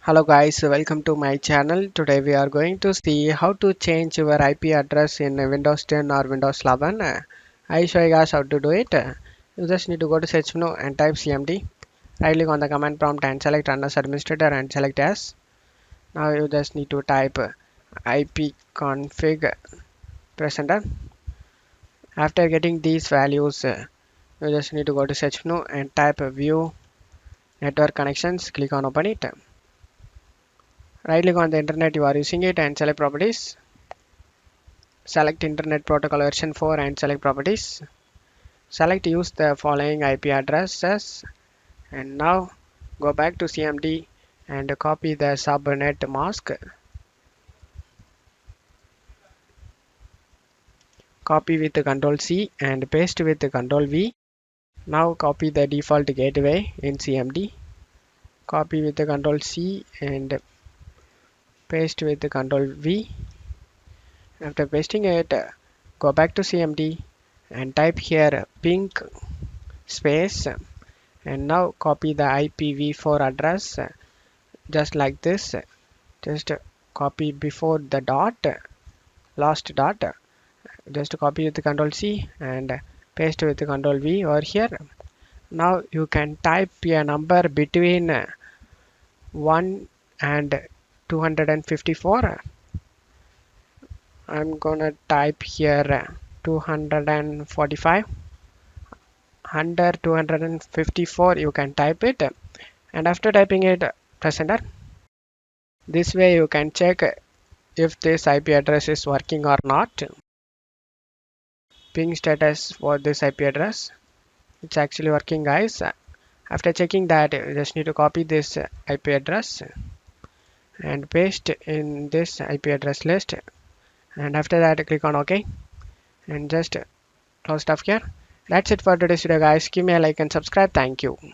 Hello guys, welcome to my channel. Today we are going to see how to change your IP address in Windows 10 or Windows 11. I show you guys how to do it. You just need to go to search menu and type cmd. Right click on the command prompt and select run as administrator and select as. Now you just need to type ipconfig, press enter. After getting these values, you just need to go to search menu and type view network connections. Click on open it. Right click on the internet you are using it and select properties. Select internet protocol version 4 and select properties. Select use the following IP addresses and now go back to CMD and copy the subnet mask. Copy with Ctrl C and paste with Ctrl V. Now copy the default gateway in CMD. Copy with Ctrl C and paste with Ctrl V. After pasting it, go back to CMD and type here pink space and now copy the IPv4 address just like this. Just copy before the dot, last dot. Just copy with Ctrl C and paste with Ctrl V over here. Now you can type a number between 1 and 254. I'm gonna type here 245. Under 254 you can type it, and after typing it press enter. This way you can check if this IP address is working or not. Ping status for this IP address, it's actually working guys. After checking that, you just need to copy this IP address and paste in this IP address list, and after that click on OK and just close stuff here. That's it for today's video guys. Give me a like and subscribe. Thank you.